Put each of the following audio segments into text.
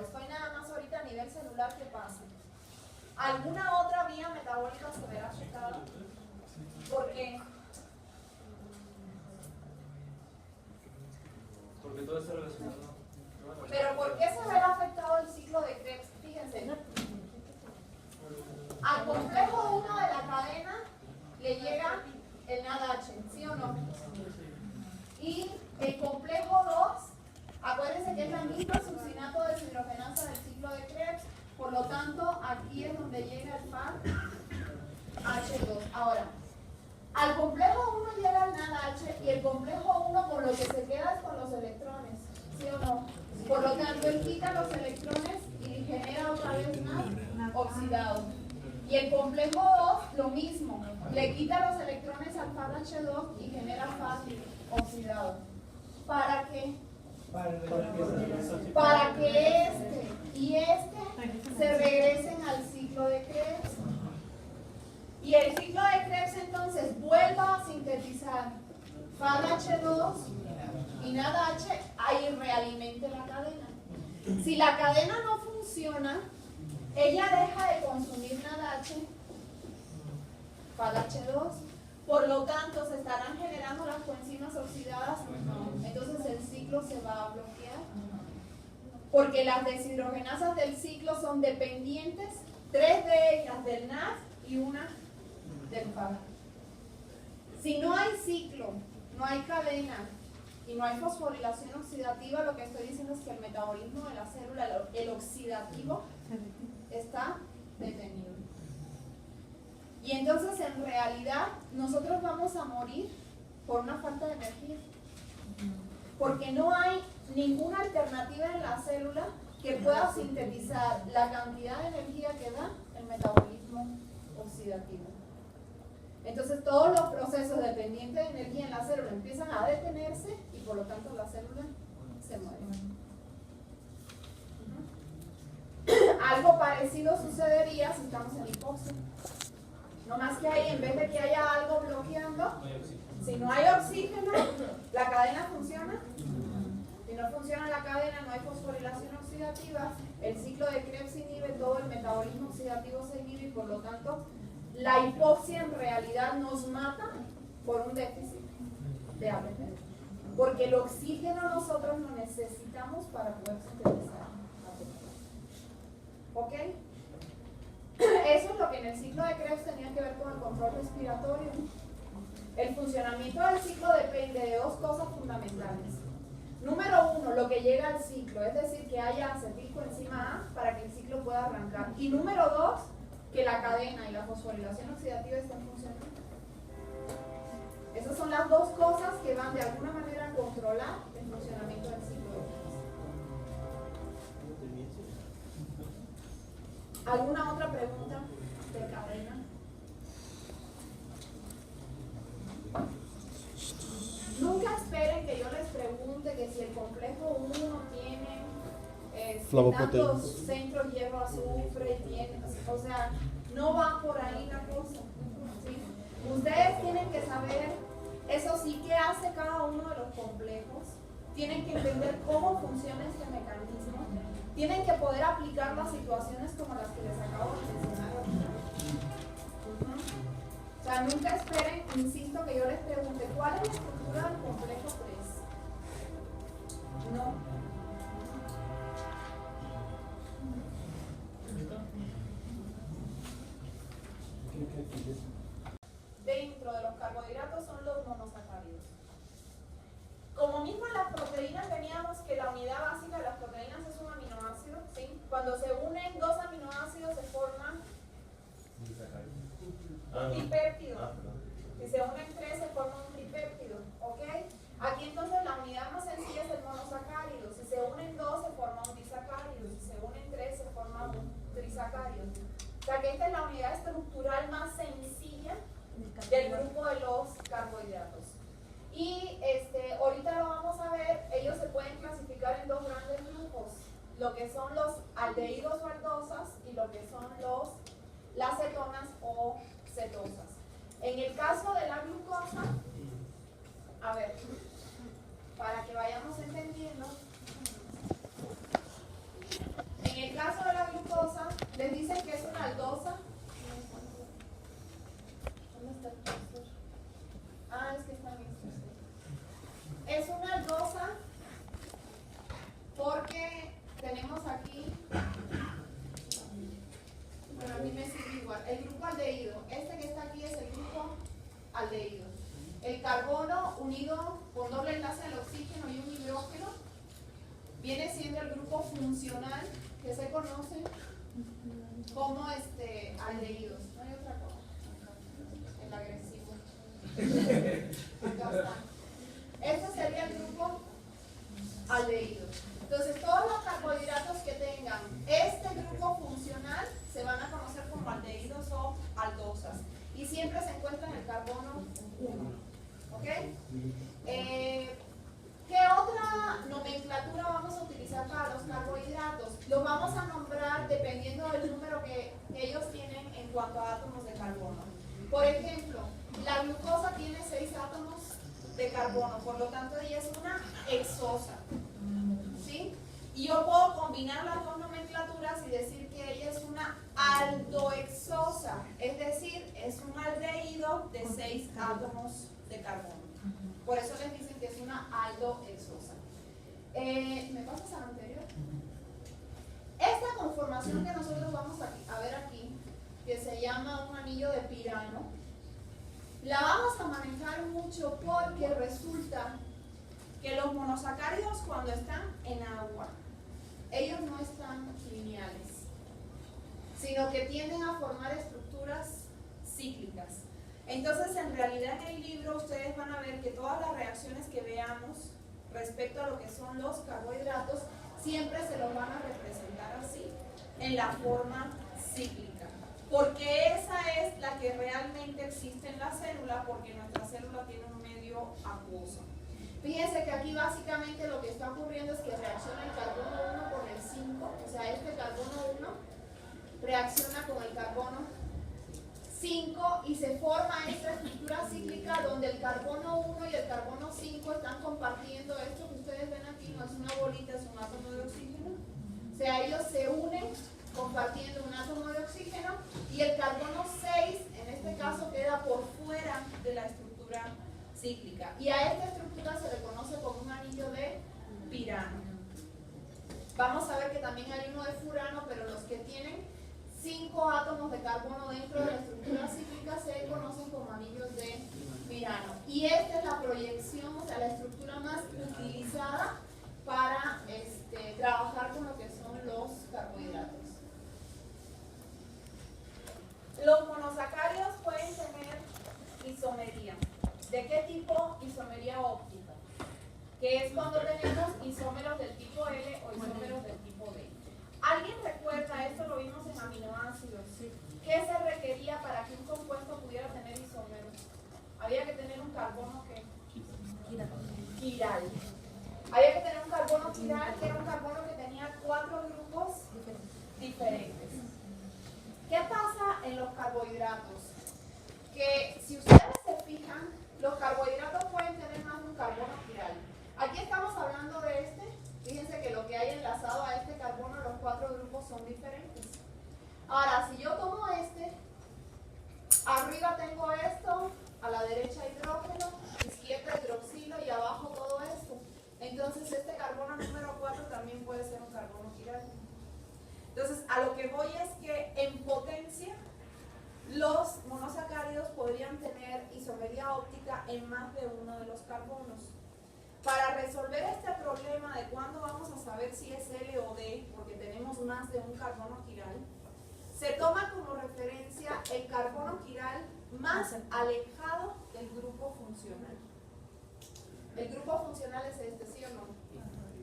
estoy nada más ahorita a nivel celular, ¿qué pasa? ¿Alguna otra vía metabólica se verá afectada? ¿Por qué? Porque todo está relacionado. ¿Pero por qué se verá afectado el ciclo de Krebs? Fíjense. Al complejo 1 de la cadena le llega el NADH, ¿sí o no? Y el complejo 2, acuérdense que es la microsuccinato deshidrogenasa del ciclo de Krebs, por lo tanto, aquí es donde llega el FADH2. Ahora, al complejo 1 llega el NADH y el complejo 1 con lo que se queda es con los electrones, ¿sí o no? Por lo tanto, él quita los electrones y genera otra vez más oxidado. Y el complejo 2, lo mismo, le quita los electrones al FADH2 y genera FAD oxidado. ¿Para qué? Para que este y este se regresen al ciclo de Krebs. Y el ciclo de Krebs entonces vuelva a sintetizar FADH2 y NADH, ahí realimente la cadena. Si la cadena no funciona, ella deja de consumir NADH, FADH2, por lo tanto se estarán generando las coenzimas oxidadas, entonces el ciclo se va a bloquear. Porque las deshidrogenasas del ciclo son dependientes, 3 de ellas del NAD y una del FAD. Si no hay ciclo, no hay cadena y no hay fosforilación oxidativa, lo que estoy diciendo es que el metabolismo de la célula, el oxidativo, está detenido. Y entonces en realidad nosotros vamos a morir por una falta de energía. Porque no hay ninguna alternativa en la célula que pueda sintetizar la cantidad de energía que da el metabolismo oxidativo. Entonces todos los procesos dependientes de energía en la célula empiezan a detenerse y por lo tanto la célula se muere. Algo parecido sucedería si estamos en hipoxia. No más que ahí, en vez de que haya algo bloqueando, si no hay oxígeno, la cadena funciona. Si no funciona la cadena, no hay fosforilación oxidativa, el ciclo de Krebs inhibe todo, el metabolismo oxidativo se inhibe y por lo tanto la hipoxia en realidad nos mata por un déficit de ATP. Porque el oxígeno nosotros lo necesitamos para poder sintetizar ATP. ¿Ok? Eso es lo que en el ciclo de Krebs tenía que ver con el control respiratorio. El funcionamiento del ciclo depende de dos cosas fundamentales. Número 1, lo que llega al ciclo, es decir, que haya acetilcoenzima A para que el ciclo pueda arrancar. Y número 2, que la cadena y la fosforilación oxidativa estén funcionando. Esas son las dos cosas que van de alguna manera a controlar el funcionamiento del ciclo de Krebs. ¿Alguna otra pregunta de cadena? Nunca esperen que yo les pregunte que si el complejo 1 tiene tantos centros hierro azufre y tiene, o sea, no va por ahí la cosa, ¿sí? Ustedes tienen que saber, eso sí, qué hace cada uno de los complejos, tienen que entender cómo funciona este mecanismo, tienen que poder aplicar las situaciones como las que les acabo de mencionar ahorita. O sea, nunca esperen, insisto, que yo les pregunte ¿cuál es la estructura del complejo 3? No. Dentro de los carbohidratos son los monosacáridos. Como mismo en las proteínas teníamos que la unidad básica de las proteínas es un aminoácido, ¿sí? Cuando se unen dos aminoácidos se forman un tripéptido. Si se unen tres se forma un tripéptido, ¿ok? Aquí entonces la unidad más sencilla es el monosacárido. Si se unen dos se forma un disacárido. Si se unen tres se forma un trisacárido. O sea que esta es la unidad estructural más sencilla del grupo de los carbohidratos. Y ahorita lo vamos a ver, ellos se pueden clasificar en dos grandes grupos, lo que son los aldehídos o aldosas y lo que son las cetonas o cetosas. En el caso de la glucosa, a ver, para que vayamos entendiendo, el carbono unido con doble enlace al oxígeno y un hidrógeno viene siendo el grupo funcional que se conoce como aldehídos. No hay otra cosa. El agresivo. Acá está. Este sería el grupo aldehídos. Entonces, todos los carbohidratos que tengan este grupo funcional se van a conocer como aldehídos o aldosas. Y siempre se encuentra en el carbono 1. ¿Ok? ¿Qué otra nomenclatura vamos a utilizar para los carbohidratos? Los vamos a nombrar dependiendo del número que ellos tienen en cuanto a átomos de carbono. Por ejemplo, la glucosa tiene 6 átomos de carbono, por lo tanto ella es una hexosa. ¿Sí? Y yo puedo combinar las dos nomenclaturas y decir que ella es una aldohexosa, es decir, es un aldehído de 6 átomos de carbono. Por eso les dicen que es una aldohexosa. ¿Me pasas a la anterior? Esta conformación que nosotros vamos a ver aquí, que se llama un anillo de Pirano, la vamos a manejar mucho porque resulta que los monosacáridos cuando están en agua, ellos no están lineales, sino que tienden a formar estructuras cíclicas. Entonces, en realidad en el libro ustedes van a ver que todas las reacciones que veamos respecto a lo que son los carbohidratos, siempre se los van a representar así, en la forma cíclica. Porque esa es la que realmente existe en la célula, porque nuestra célula tiene un medio acuoso. Fíjense que aquí básicamente lo que está ocurriendo es que reacciona el carbono 1 con el 5, o sea, este carbono 1 reacciona con el carbono 5 y se forma esta estructura cíclica donde el carbono 1 y el carbono 5 están compartiendo esto que ustedes ven aquí, no es una bolita, es un átomo de oxígeno. O sea, ellos se unen compartiendo un átomo de oxígeno y el carbono 6 en este caso queda por fuera de la estructura cíclica. Y a esta estructura se le conoce como un anillo de Pirano. Vamos a ver que también hay uno de furano, pero los que tienen 5 átomos de carbono dentro de la estructura cíclica se conocen como anillos de Pirano. Y esta es la proyección, o sea, la estructura más utilizada para trabajar con lo que son los carbohidratos. Los monosacáridos pueden tener isomería. ¿De qué tipo? Isomería óptica, que es cuando tenemos isómeros del tipo L o isómeros del tipo D. ¿Alguien recuerda, esto lo vimos en aminoácidos, qué se requería para que un compuesto pudiera tener isómeros? Había que tener un carbono que quiral. Había que tener un carbono quiral, que era un carbono que tenía 4 grupos diferentes. ¿Qué pasa en los carbohidratos? Que si ustedes se fijan, los carbohidratos pueden tener más de un carbono quiral. Aquí estamos hablando de este. Fíjense que lo que hay enlazado a este carbono, los 4 grupos son diferentes. Ahora, si yo tomo este, arriba tengo esto, a la derecha hidrógeno, izquierda hidroxilo y abajo todo esto. Entonces este carbono número 4 también puede ser un carbono quiral. Entonces, a lo que voy es que en potencia los monosacáridos podrían tener isomería óptica en más de uno de los carbonos. Para resolver este problema de cuándo vamos a saber si es L o D, porque tenemos más de un carbono quiral, se toma como referencia el carbono quiral más alejado del grupo funcional. El grupo funcional es este, ¿sí o no?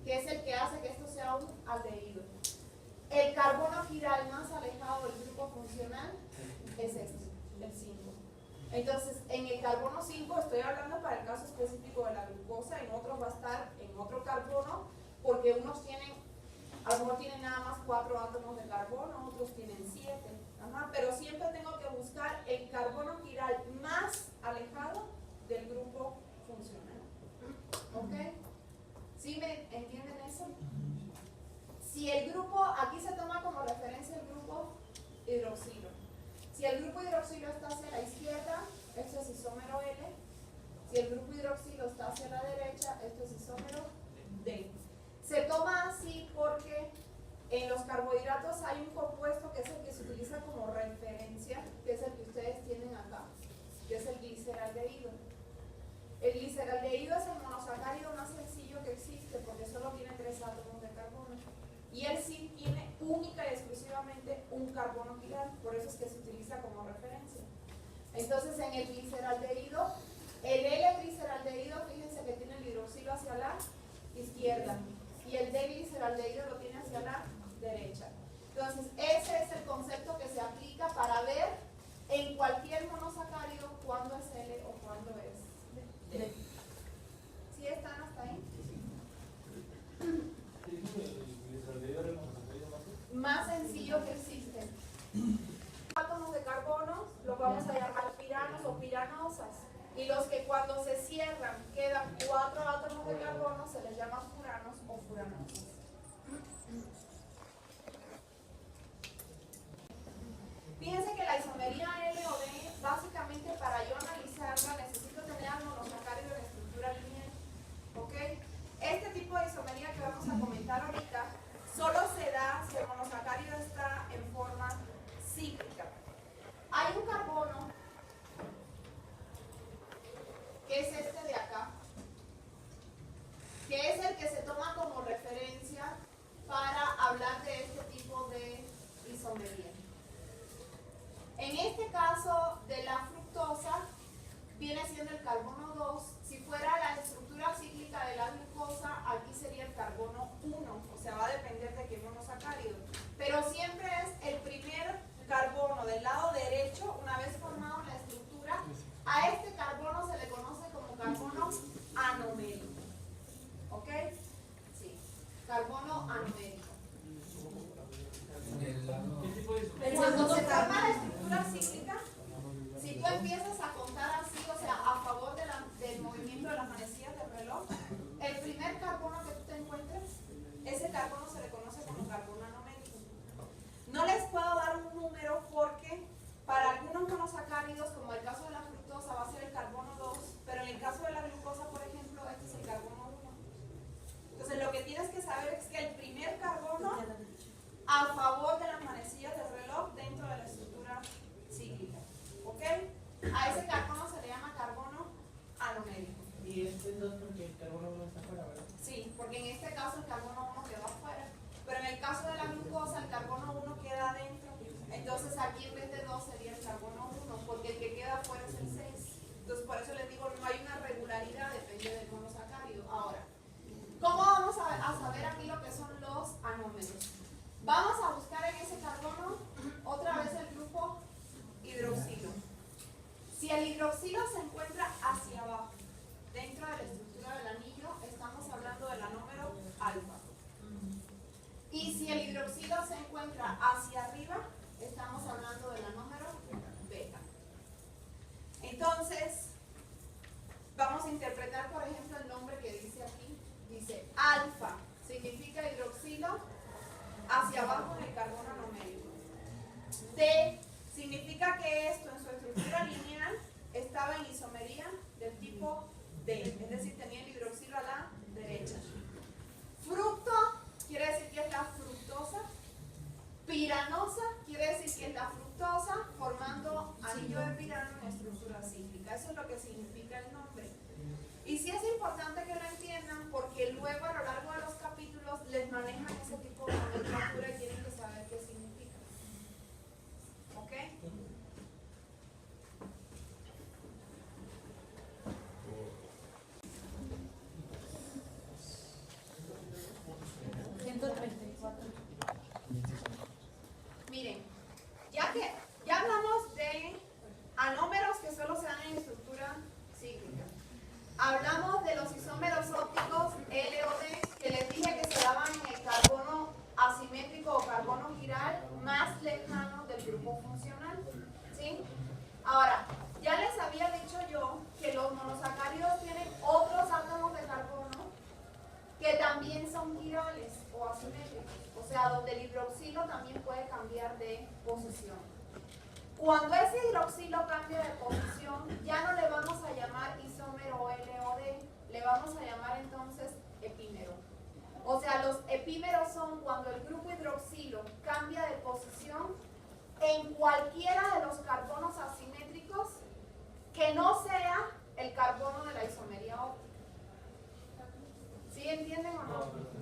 Que es el que hace que esto sea un aldehído. El carbono quiral más alejado del grupo funcional es este, el 5. Entonces, en el carbono 5, estoy hablando para el caso específico de la glucosa, en otros va a estar en otro carbono, porque unos tienen, a lo mejor tienen nada más 4 átomos de carbono, otros tienen 7. Pero siempre tengo que buscar el carbono quiral más alejado del grupo funcional. ¿Ok? ¿Sí me entienden eso? Si el grupo, aquí se toma como referencia el grupo hidroxilo. Si el grupo hidroxilo está hacia la izquierda, esto es isómero L. Si el grupo hidroxilo está hacia la derecha, esto es isómero D. Se toma así porque en los carbohidratos hay un compuesto que es el que se utiliza como referencia, que es el que ustedes tienen acá, que es el gliceraldehído. Y él sí tiene única y exclusivamente un carbono quiral, por eso es que se utiliza como referencia. Entonces en el gliceraldehído, el L-gliceraldehído, fíjense que tiene el hidroxilo hacia la izquierda y el D-gliceraldehído lo tiene hacia la derecha. Entonces ese es el concepto que se aplica para ver en cualquier monosacárido cuándo es L o cuándo es D. ¿Sí están hasta ahí? Más sencillo que existe. Átomos de carbono los vamos a llamar piranos o piranosas. Y los que cuando se cierran quedan 4 átomos de carbono se les llama furanos o furanosas. Fíjense que la isomería L o D, básicamente para yo analizarla necesito tener monosacárido en estructura lineal. ¿Ok? Este tipo de isomería que vamos a comentar ahorita solo se da si el monosacárido está en forma cíclica. Hay un carbono que es este de acá, que es el que se toma como referencia para hablar de este tipo de isomería. En este caso de la fructosa viene siendo el carbono 2. Si fuera la estructura cíclica de la glucosa, aquí sería el carbono 1, o sea, va a depender de qué monosacárido. Pero siempre es el primer carbono del lado derecho, una vez formado la estructura. A este carbono se le conoce como carbono anomérico. ¿Ok? Sí, carbono anomérico. Cuando se forma la estructura cíclica, si tú empiezas a contar así, o sea, a favor del movimiento de las manecillas del reloj, el primer carbono que tú te encuentres, ese carbono se le conoce como carbono anomérico. No les puedo dar un número porque para algunos monosacáridos, como el caso de la fructosa, va a ser el carbono 2, pero en el caso de la glucosa, por ejemplo, este es el carbono 1. Entonces, lo que tienes que saber es que el primer carbono a favor de las manecillas del reloj dentro de la estructura cíclica. ¿Ok? A ese carbono se le llama carbono anomérico. Y este 2 porque el carbono 1 está afuera, ¿verdad? Sí, porque en este caso el carbono 1 quedó afuera. Pero en el caso de la glucosa, el carbono 1 queda adentro. Entonces aquí en vez de 2 sería el carbono 1, porque el que queda afuera es el 6. Entonces por eso les digo, no hay una regularidad, depende del monosacárido. Ahora, ¿cómo vamos a saber aquí lo que son los anómeros? Vamos a buscar en ese carbono otra vez el grupo hidroxilo. Si el hidroxilo se encuentra hacia abajo, dentro de la estructura del anillo, estamos hablando del anómero alfa. Y si el hidroxilo se encuentra hacia arriba, estamos hablando del anómero beta. Entonces, vamos a interpretar, por ejemplo, el nombre que dice aquí. Dice alfa, significa hidroxilo hacia abajo en el carbono anomérico. D significa que esto en su estructura lineal estaba en isomería del tipo D, es decir, tenía el hidroxilo a la derecha. Fructo quiere decir que es la fructosa. Piranosa quiere decir que es la fructosa formando anillo de pirano en estructura cíclica. Eso es lo que significa el nombre. Y sí es importante que lo entiendan porque luego a lo largo de los capítulos les manejan ese tipo de nomenclatura y tienen que saber qué significa. ¿Ok? Miren, ya hablamos de anómeros que solo se dan en estructura cíclica. Hablamos de los isómeros ópticos L o D, que les dije que se daban en el carbono asimétrico o carbono quiral más lejano del grupo funcional. ¿Sí? Ahora, ya les había dicho yo que los monosacáridos tienen otros átomos de carbono que también son quirales o asimétricos, o sea, donde el hidroxilo también puede cambiar de posición. Cuando ese hidroxilo cambia de posición, ya no le vamos a llamar isómero L o D, le vamos a llamar entonces epímero. O sea, los epímeros son cuando el grupo hidroxilo cambia de posición en cualquiera de los carbonos asimétricos que no sea el carbono de la isomería óptica. ¿Sí entienden o no?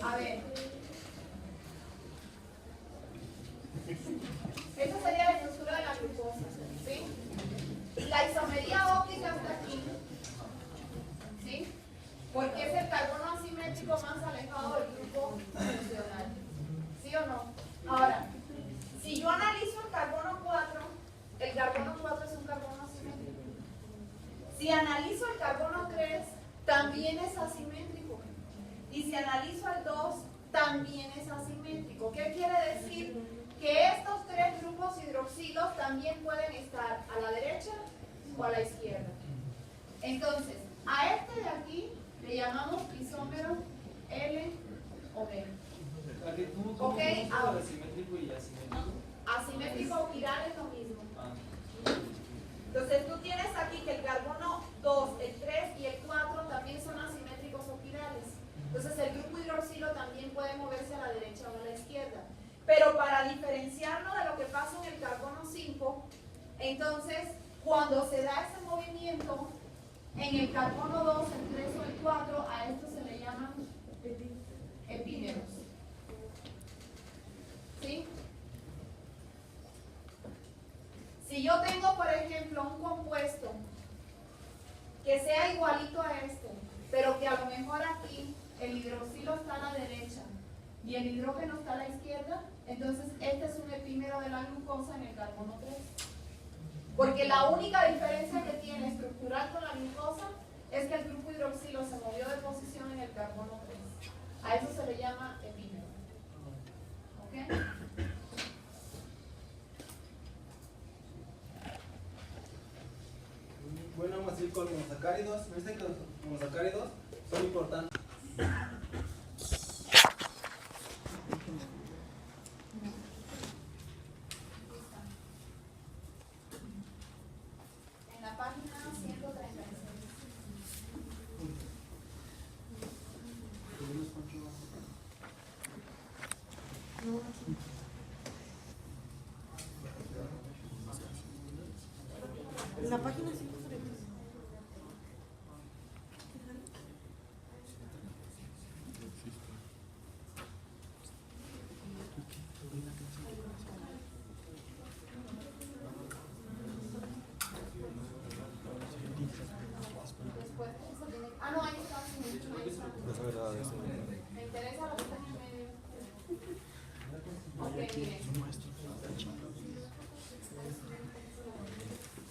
A ver. Esta sería la estructura de la glucosa, ¿sí? La isomería óptica está aquí, ¿sí? Porque es el carbono asimétrico más alejado del grupo funcional, ¿sí o no? Ahora, si yo analizo el carbono 4 es un carbono asimétrico. Si analizo el carbono 3, también es asimétrico. Y si analizo el 2, también es asimétrico. ¿Qué quiere decir? Que estos tres grupos hidroxilos también pueden estar a la derecha o a la izquierda. Entonces, a este de aquí le llamamos isómero L o B. ¿Cómo ahora asimétrico y asimétrico? Asimétrico o quiral es lo mismo. Entonces tú tienes aquí que el carbono 2, el 3 y el 4 también son asimétricos o quirales. Entonces el grupo hidroxilo también puede moverse a la derecha o a la izquierda. Pero para diferenciarlo de lo que pasa en el carbono 5, entonces cuando se da ese movimiento en el carbono 2, el 3 o el 4, a esto se le llaman epímeros. ¿Sí? Si yo tengo, por ejemplo, un compuesto que sea igualito a este, pero que a lo mejor aquí el hidroxilo está a la derecha y el hidrógeno está a la izquierda, entonces este es un epímero de la glucosa en el carbono 3. Porque la única diferencia que tiene estructural con la glucosa es que el grupo hidroxilo se movió de posición en el carbono 3. A eso se le llama epímero. ¿Ok? Bueno, vamos a ir con monosacáridos. Fíjense que los monosacáridos son importantes. En la página 136. En la página 5. Después, eso tiene... Ah, no, ahí está. Ahí está. Me interesa lo que está en el medio. Ok, miren.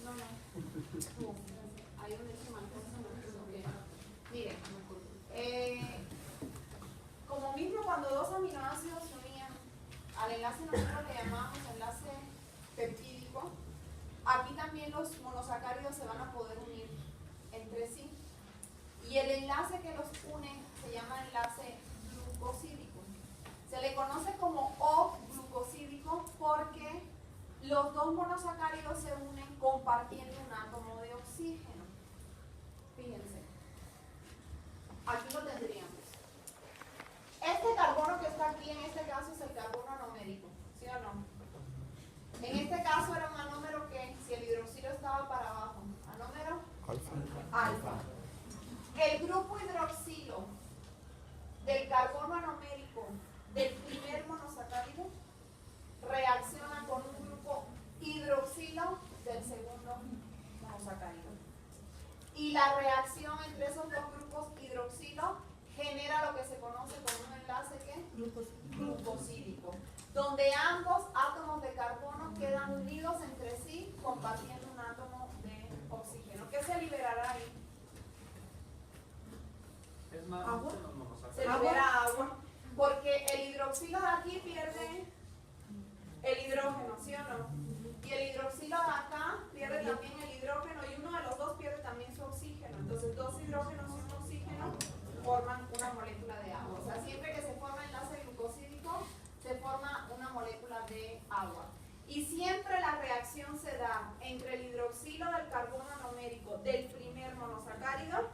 No. Ahí donde se marcó. Miren. Como mismo cuando dos aminoácidos se unían al enlace, nosotros le llamamos enlace peptídico. Aquí también los monosacáridos se van a poder unir entre sí. Y el enlace que los une se llama enlace glucosídico. Se le conoce como O-glucosídico porque los dos monosacáridos se unen compartiendo un átomo de oxígeno. Fíjense. Aquí lo tendríamos. Este carbono que está aquí en este caso es el carbono anomérico, ¿sí o no? En este caso era un anómero que, si el hidroxilo estaba para abajo, anómero alfa. El grupo hidroxilo del carbono anomérico del primer monosacárido reacciona con un grupo hidroxilo del segundo monosacárido. Y la reacción entre esos dos grupos hidroxilo genera lo que se conoce como un enlace ¿qué? Glucosídico, donde ambos átomos de carbono quedan unidos entre sí compartiendo un átomo de oxígeno. ¿Qué se liberará ahí? ¿Agua? Se libera agua, porque el hidroxilo de aquí pierde el hidrógeno, ¿sí o no? Y el hidroxilo de acá pierde también el hidrógeno y uno de los dos pierde también su oxígeno. Entonces dos hidrógenos y un oxígeno forman una molécula de agua. O sea, siempre que se forma enlace glucosídico, se forma una molécula de agua. Y siempre la reacción se da entre el hidroxilo del carbono anomérico del primer monosacárido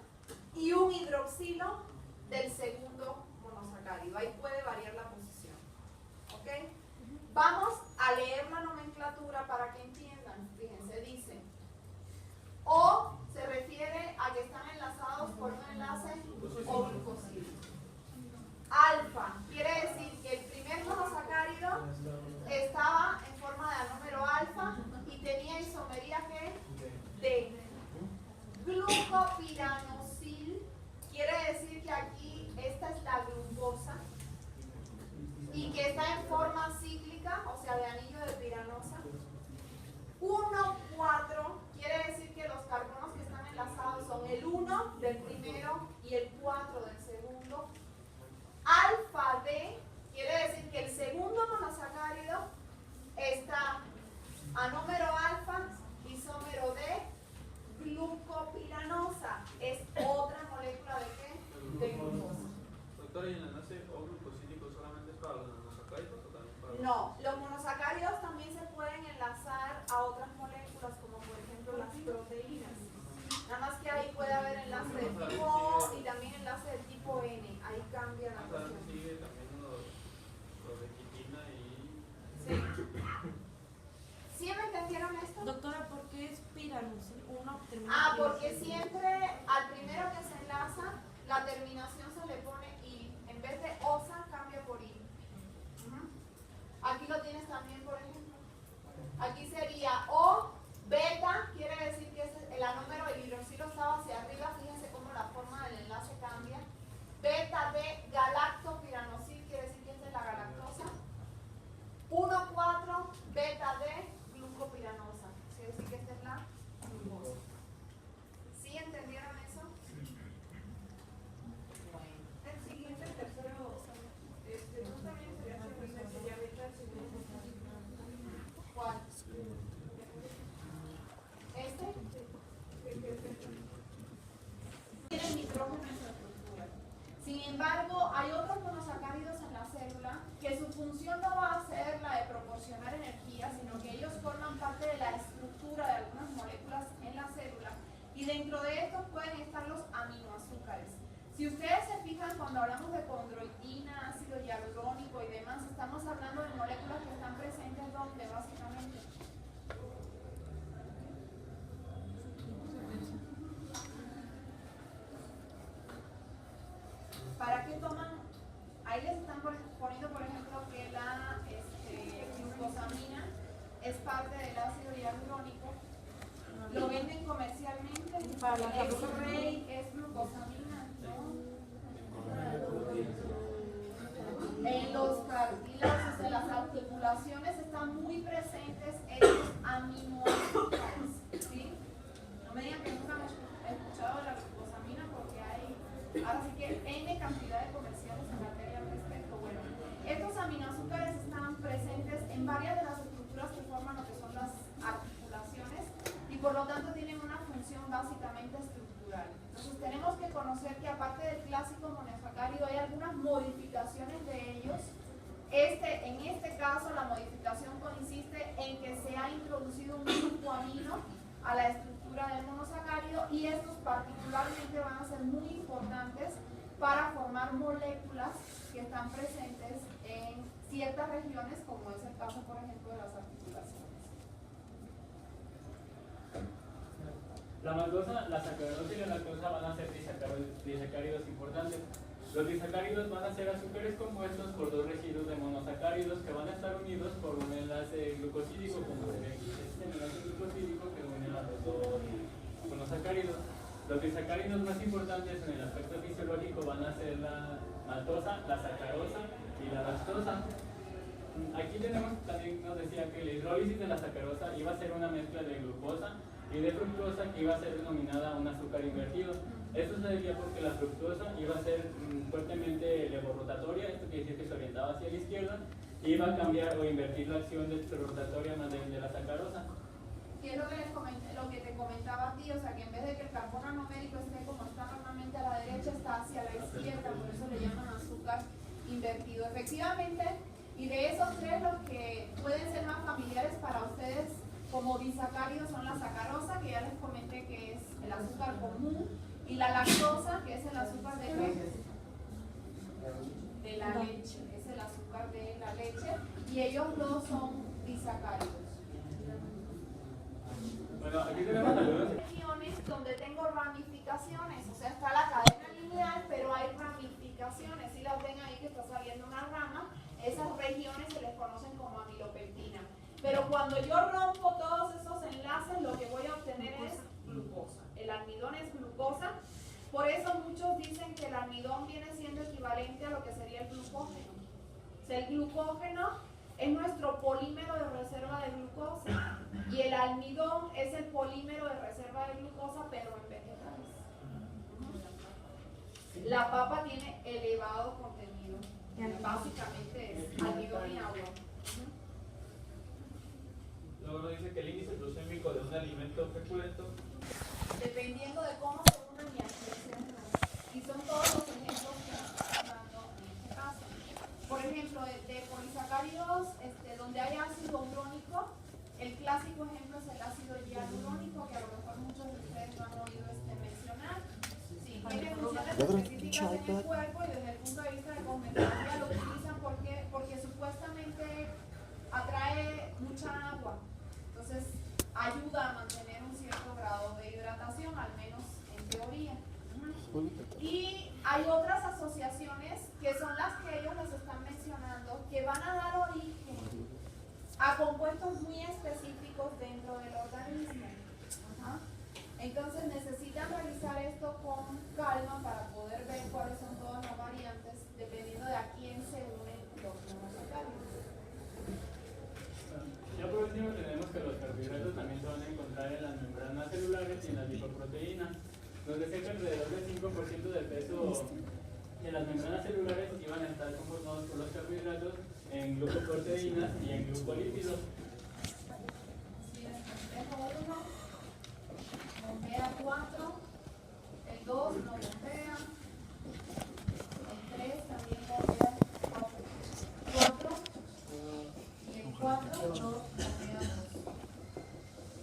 y un hidroxilo del segundo monosacárido. Ahí puede variar la posición. ¿Ok? Vamos a leer la nomenclatura para que entiendan. Fíjense, dice O se refiere a que están enlazados por un enlace O glucosídico. Alfa No, los monosacáridos también se pueden enlazar a otras moléculas, como por ejemplo las proteínas. Nada más que ahí puede haber enlace de tipo O y también enlace de tipo N. Ahí cambia la cuestión. Sigue también lo de quitina y... Sí. ¿Sí me entendieron esto? Doctora, ¿por qué es piranusil? Uno termina Ah, con porque siempre al primero que se enlaza, la terminación se le pone I. En vez de osa, cambia por I. Aquí lo tienes también, por ejemplo. Aquí sería O, beta, quiere decir que el anómero del hidroxilo estaba hacia arriba. Fíjense cómo la forma del enlace cambia. Beta de galactopiranosil, quiere decir que esta es la galactosa. 1,4, beta de glucopiranosa, quiere decir que esta es la glucosa. ¿Sí entendieron eso? Bueno. El siguiente, el tercero, ¿no también sería segunda que ya beta el segundo? ¿Cuál? ¿Este? Tiene nitrógeno en su estructura. Sin embargo, hay otros monosacáridos en la célula que su función no va a ser la de proporcionar energía, sino que ellos forman parte de la estructura de algunas moléculas en la célula, y dentro de estos pueden estar los aminoazúcares. Si ustedes se fijan, cuando hablamos de condroitina, ácido hialurónico y demás, estamos hablando de moléculas que están presentes donde básicamente. ¿Para qué toman? Ahí les están poniendo, por ejemplo, que la glucosamina es parte del ácido hialurónico. Lo venden comercialmente. Para la X-ray es glucosamina, ¿no? En los cartílagos de las articulaciones están muy presentes estos aminoácidos, ¿sí? No me digan que nunca han escuchado de la glucosamina, porque hay, ahora sí que N cantidad de comerciales en materia al respecto. Bueno, estos aminoazúcares están presentes en varias de las estructuras que forman lo que son las articulaciones, y por lo tanto tienen una función básicamente estructural. Entonces tenemos que conocer que aparte del clásico monosacárido hay algunas modificaciones de ellos. En este caso la modificación consiste en que se ha introducido un grupo amino a la estructura del monosacárido, y estos particularmente van a ser muy importantes para formar moléculas que están presentes en ciertas regiones, como es el caso, por ejemplo, de las articulaciones. La maltosa, la sacarosa y la lactosa van a ser disacáridos importantes. Los disacáridos van a ser azúcares compuestos por dos residuos de monosacáridos que van a estar unidos por un enlace glucosídico, como se ve aquí. Este enlace glucosídico que une a los dos monosacáridos. Los disacáridos más importantes en el aspecto fisiológico van a ser la maltosa, la sacarosa y la lactosa. Aquí tenemos, también nos decía que la hidrólisis de la sacarosa iba a ser una mezcla de glucosa y de fructosa que iba a ser denominada un azúcar invertido. Esto se debía porque la fructosa iba a ser fuertemente levorotatoria, esto quiere decir que se orientaba hacia la izquierda, y iba a cambiar o invertir la acción rotatoria más débil de la sacarosa. Y es lo que les comenté, lo que te comentaba a ti, o sea que en vez de que el carbono numérico esté como está normalmente a la derecha, está hacia la izquierda, por eso le llaman azúcar invertido. Efectivamente, y de esos tres, los que pueden ser más familiares para ustedes como disacáridos son la sacarosa, que ya les comenté que es el azúcar común, y la lactosa, que es el azúcar de la leche, es el azúcar de la leche, y ellos dos son disacáridos. Bueno, aquí tenemos algunos. Regiones donde tengo ramificaciones, o sea, está la cadena lineal, pero hay ramificaciones. Si las ven ahí que está saliendo una rama, esas regiones se les conocen como amilopectina. Pero cuando yo rompo todos esos enlaces, lo que voy a obtener es glucosa. El almidón es glucosa. Por eso muchos dicen que el almidón viene siendo equivalente a lo que sería el glucógeno. O sea, el glucógeno es nuestro polímero de reserva de glucosa, y el almidón es el polímero de reserva de glucosa, pero en vegetales. La papa tiene elevado contenido, básicamente es almidón y agua. Luego nos dice que el índice glucémico de un alimento feculento, Dependiendo de cómo se unan y a qué se unan. Y son todos los ejemplos que estamos dando en este caso. Por ejemplo, de polisacáridos donde hay ácido urónico, el clásico ejemplo es el ácido hialurónico, que a lo mejor muchos de ustedes lo han oído mencionar. Sí, tiene funciones específicas en el cuerpo y desde el punto de vista de cosmetología lo utilizan porque supuestamente atrae mucha agua. Entonces ayuda a mantener un cierto grado de hidratación, al menos en teoría. Y hay otras asociaciones que son las que ellos les están mencionando, que van a dar origen a compuestos muy específicos dentro del organismo. Ajá. Entonces necesitan realizar esto con calma para poder ver cuáles son todas las variantes, dependiendo de a quién se unen los monosacáridos. Ya por último tenemos que los carbohidratos también se van a encontrar en las membranas celulares y en las lipoproteínas. Nos decía que alrededor del 5% del peso de las membranas celulares iban a estar conformados por los carbohidratos en glucoproteínas y en glucolípidos. El 1 bombea 4, el 2 no bombea, el 3 también bombea 4 y el 4 bombea 2.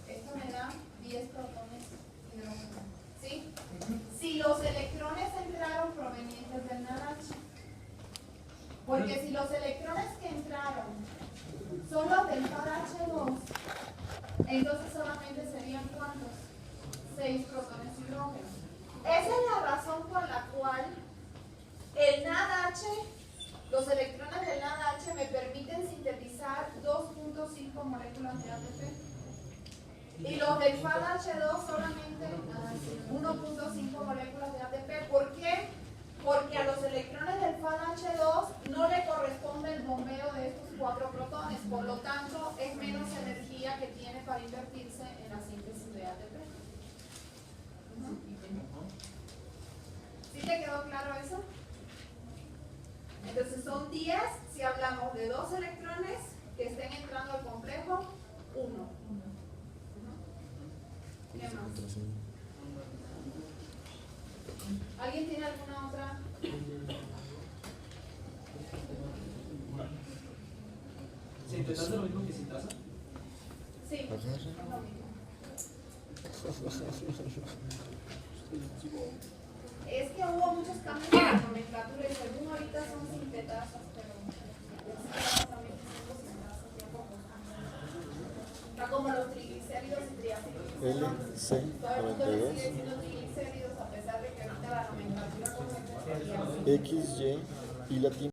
Esto me da 10 protones hidrógeno. ¿Sí? Si los electrones entraron provenientes del NADH, porque si los electrones que entraron son los del FADH2, entonces solamente serían ¿cuántos? 6 protones hidrógeno. Esa es la razón por la cual el NADH, los electrones del NADH me permiten sintetizar 2.5 moléculas de ATP. Y los del FADH2 solamente 1.5 moléculas de ATP. ¿Por qué? Porque a los electrones del FADH2 no le corresponde el bombeo de estos 4 protones, por lo tanto es menos energía que tiene para invertirse en la síntesis de ATP. ¿Sí te quedó claro eso? Entonces son 10 si hablamos de 2 electrones que estén entrando al complejo 1. ¿Qué más? ¿Alguien tiene alguna otra? ¿Sintetiza lo mismo que sintasa? Sí, es lo mismo. Es que hubo muchos cambios en la nomenclatura y según ahorita son sintetasas, pero también son sintasas ya poco. Está como los triglicéridos y triacílicos. Todo el mundo le sigue diciendo triglicéridos a pesar de que ahorita la nomenclatura correcta sería XY y latín.